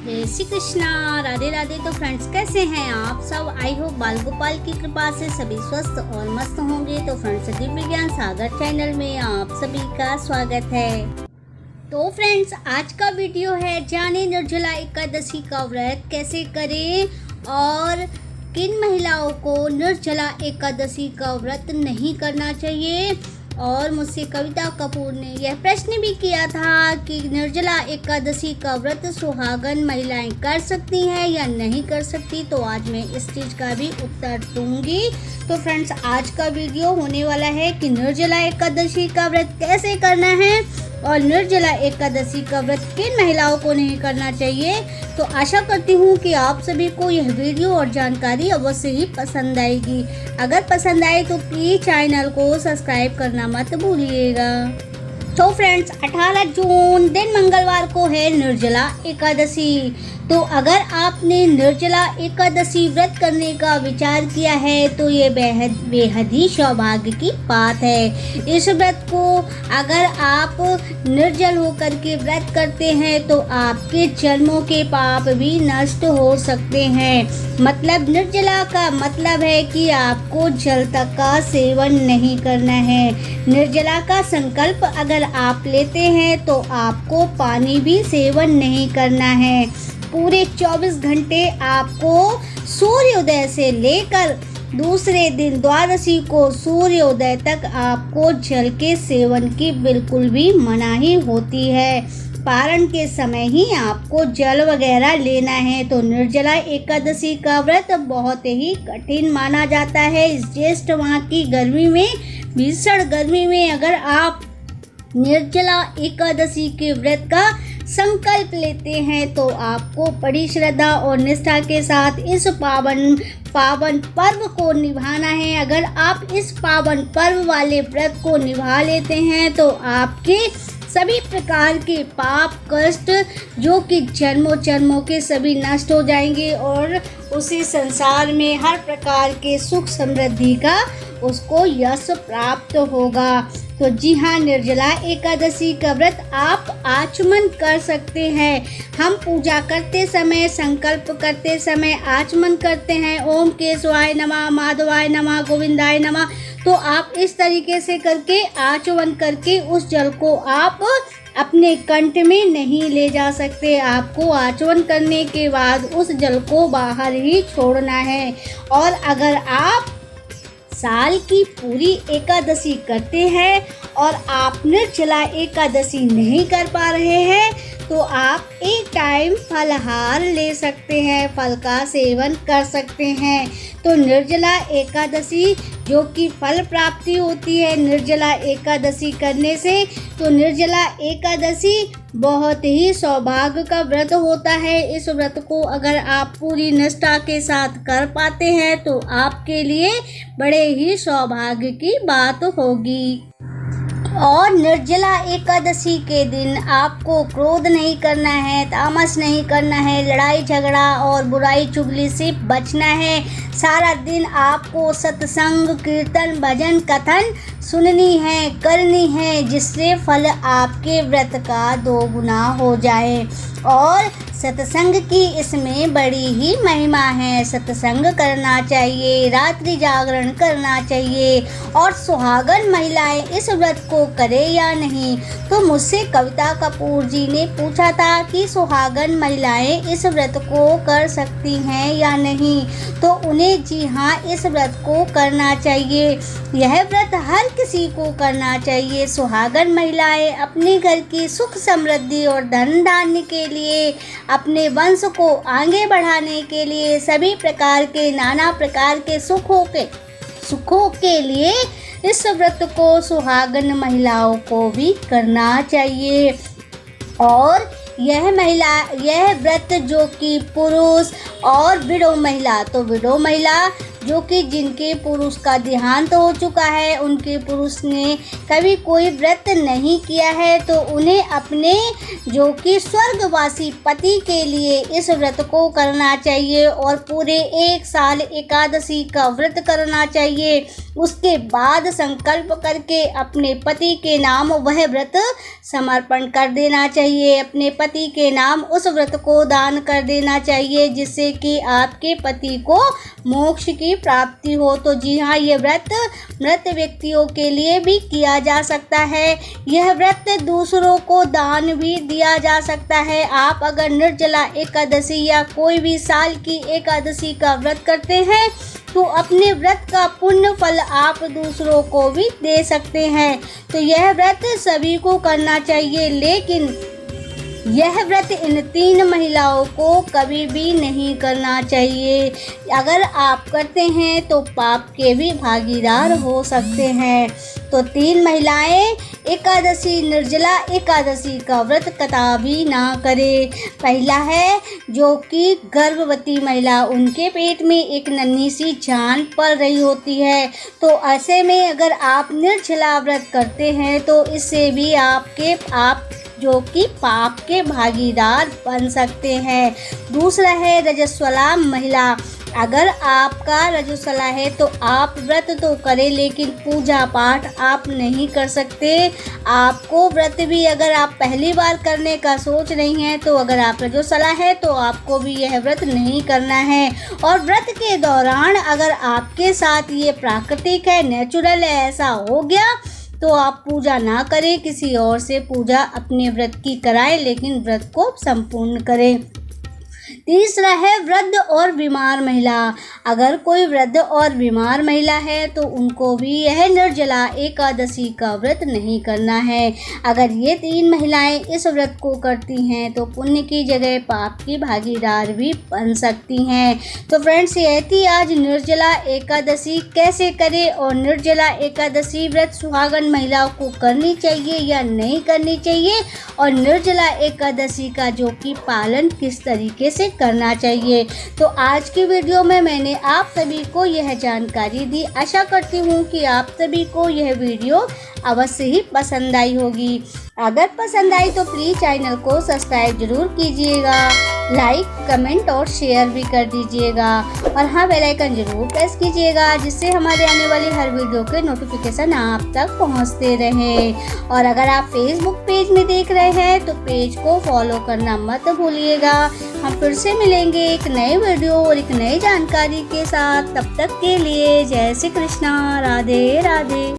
जय श्री कृष्णा, राधे राधे। तो फ्रेंड्स, कैसे हैं आप सब? आई होप बाल गोपाल की कृपा से सभी स्वस्थ और मस्त होंगे। तो फ्रेंड्स, दिव्य ज्ञान सागर चैनल में आप सभी का स्वागत है। तो फ्रेंड्स, आज का वीडियो है जाने निर्जला एकादशी का व्रत कैसे करें और किन महिलाओं को निर्जला एकादशी का व्रत नहीं करना चाहिए। और मुझसे कविता कपूर ने यह प्रश्न भी किया था कि निर्जला एकादशी का व्रत सुहागन महिलाएं कर सकती हैं या नहीं कर सकती। तो आज मैं इस चीज़ का भी उत्तर दूंगी। तो फ्रेंड्स, आज का वीडियो होने वाला है कि निर्जला एकादशी का व्रत कैसे करना है और निर्जला एकादशी का व्रत किन महिलाओं को नहीं करना चाहिए। तो आशा करती हूँ कि आप सभी को यह वीडियो और जानकारी अवश्य ही पसंद आएगी। अगर पसंद आए तो प्लीज़ चैनल को सब्सक्राइब करना मत भूलिएगा। तो फ्रेंड्स, 18 जून दिन मंगलवार को है निर्जला एकादशी। तो अगर आपने निर्जला एकादशी व्रत करने का विचार किया है तो ये बेहद ही सौभाग्य की बात है। इस व्रत को अगर आप निर्जल होकर के व्रत करते हैं तो आपके जन्मों के पाप भी नष्ट हो सकते हैं। मतलब निर्जला का मतलब है कि आपको जल तक का सेवन नहीं करना है। निर्जला का संकल्प अगर आप लेते हैं तो आपको पानी भी सेवन नहीं करना है। पूरे 24 घंटे आपको सूर्योदय से लेकर दूसरे दिन द्वादशी को सूर्योदय तक आपको जल के सेवन की बिल्कुल भी मनाही होती है। पारण के समय ही आपको जल वगैरह लेना है। तो निर्जला एकादशी का व्रत बहुत ही कठिन माना जाता है। इस ज्येष्ठ माह की गर्मी में, भीषण गर्मी में अगर आप निर्जला एकादशी के व्रत का संकल्प लेते हैं तो आपको बड़ी श्रद्धा और निष्ठा के साथ इस पावन पर्व को निभाना है। अगर आप इस पावन पर्व वाले व्रत को निभा लेते हैं तो आपके सभी प्रकार के पाप कष्ट जो कि जन्मों जन्मों के सभी नष्ट हो जाएंगे और उसी संसार में हर प्रकार के सुख समृद्धि का उसको यश प्राप्त होगा। तो जी हाँ, निर्जला एकादशी का व्रत आप आचमन कर सकते हैं। हम पूजा करते समय, संकल्प करते समय आचमन करते हैं, ओम केशवाय नमः, माधवाय नमः, गोविंदाय नमः। तो आप इस तरीके से करके आचमन करके उस जल को आप अपने कंठ में नहीं ले जा सकते। आपको आचमन करने के बाद उस जल को बाहर ही छोड़ना है। और अगर आप साल की पूरी एकादशी करते हैं और आप निर्जला एकादशी नहीं कर पा रहे हैं तो आप एक टाइम फलहार ले सकते हैं, फल का सेवन कर सकते हैं। तो निर्जला एकादशी जो कि फल प्राप्ति होती है निर्जला एकादशी करने से, तो निर्जला एकादशी बहुत ही सौभाग्य का व्रत होता है। इस व्रत को अगर आप पूरी निष्ठा के साथ कर पाते हैं तो आपके लिए बड़े ही सौभाग्य की बात होगी। और निर्जला एकादशी के दिन आपको क्रोध नहीं करना है, तामस नहीं करना है, लड़ाई झगड़ा और बुराई चुगली से बचना है। सारा दिन आपको सत्संग, कीर्तन, भजन, कथन सुननी है, करनी है, जिससे फल आपके व्रत का 2 गुना हो जाए। और सत्संग की इसमें बड़ी ही महिमा है। सत्संग करना चाहिए, रात्रि जागरण करना चाहिए। और सुहागन महिलाएं इस व्रत को करें या नहीं, तो मुझसे कविता कपूर जी ने पूछा था कि सुहागन महिलाएं इस व्रत को कर सकती हैं या नहीं। तो उन्हें जी हाँ, इस व्रत को करना चाहिए। यह व्रत हर किसी को करना चाहिए। सुहागन महिलाएं अपने घर की सुख समृद्धि और धन धान्य के लिए, अपने वंश को आगे बढ़ाने के लिए, सभी प्रकार के नाना प्रकार के सुखों के लिए इस व्रत को सुहागन महिलाओं को भी करना चाहिए। और यह व्रत जो कि पुरुष और विडो महिला, तो विडो महिला जो कि जिनके पुरुष का देहांत हो चुका है, उनके पुरुष ने कभी कोई व्रत नहीं किया है, तो उन्हें अपने जो कि स्वर्गवासी पति के लिए इस व्रत को करना चाहिए और पूरे 1 साल एकादशी का व्रत करना चाहिए। उसके बाद संकल्प करके अपने पति के नाम वह व्रत समर्पण कर देना चाहिए। अपने पति के नाम उस व्रत को दान कर देना चाहिए, जिससे कि आपके पति को मोक्ष की प्राप्ति हो। तो जी हाँ, ये व्रत मृत व्यक्तियों के लिए भी किया जा सकता है। यह व्रत दूसरों को दान भी दिया जा सकता है। आप अगर निर्जला एकादशी या कोई भी साल की एकादशी का व्रत करते हैं तो अपने व्रत का पुण्य फल आप दूसरों को भी दे सकते हैं। तो यह व्रत सभी को करना चाहिए, लेकिन यह व्रत इन 3 महिलाओं को कभी भी नहीं करना चाहिए। अगर आप करते हैं तो पाप के भी भागीदार हो सकते हैं। तो 3 महिलाएं एकादशी निर्जला एकादशी का व्रत कदापि ना करें। पहला है जो कि गर्भवती महिला, उनके पेट में एक नन्ही सी जान पल रही होती है, तो ऐसे में अगर आप निर्जला व्रत करते हैं तो इससे भी आप जो कि पाप के भागीदार बन सकते हैं। दूसरा है रजस्वला महिला। अगर आपका रजस्वला है तो आप व्रत तो करें, लेकिन पूजा पाठ आप नहीं कर सकते। आपको व्रत भी अगर आप पहली बार करने का सोच रही हैं तो अगर आप रजस्वला है तो आपको भी यह व्रत नहीं करना है। और व्रत के दौरान अगर आपके साथ ये प्राकृतिक है, नेचुरल है, ऐसा हो गया तो आप पूजा ना करें, किसी और से पूजा अपने व्रत की कराएं, लेकिन व्रत को संपूर्ण करें। तीसरा है वृद्ध और बीमार महिला। अगर कोई वृद्ध और बीमार महिला है तो उनको भी यह निर्जला एकादशी का व्रत नहीं करना है। अगर ये 3 महिलाएं इस व्रत को करती हैं तो पुण्य की जगह पाप की भागीदार भी बन सकती हैं। तो फ्रेंड्स, ये थी आज निर्जला एकादशी कैसे करें और निर्जला एकादशी व्रत सुहागन महिलाओं को करनी चाहिए या नहीं करनी चाहिए, और निर्जला एकादशी का जो कि पालन किस तरीके से करना चाहिए। तो आज की वीडियो में मैंने आप सभी को यह जानकारी दी। आशा करती हूँ कि आप सभी को यह वीडियो अवश्य ही पसंद आई होगी। अगर पसंद आई तो प्लीज़ चैनल को सब्सक्राइब जरूर कीजिएगा, लाइक, कमेंट और शेयर भी कर दीजिएगा, और हाँ, बेल आइकन जरूर प्रेस कीजिएगा, जिससे हमारे आने वाली हर वीडियो के नोटिफिकेशन आप तक पहुंचते रहें। और अगर आप फेसबुक पेज में देख रहे हैं तो पेज को फॉलो करना मत भूलिएगा। हम फिर से मिलेंगे एक नए वीडियो और एक नई जानकारी के साथ। तब तक के लिए जय श्री कृष्णा, राधे राधे।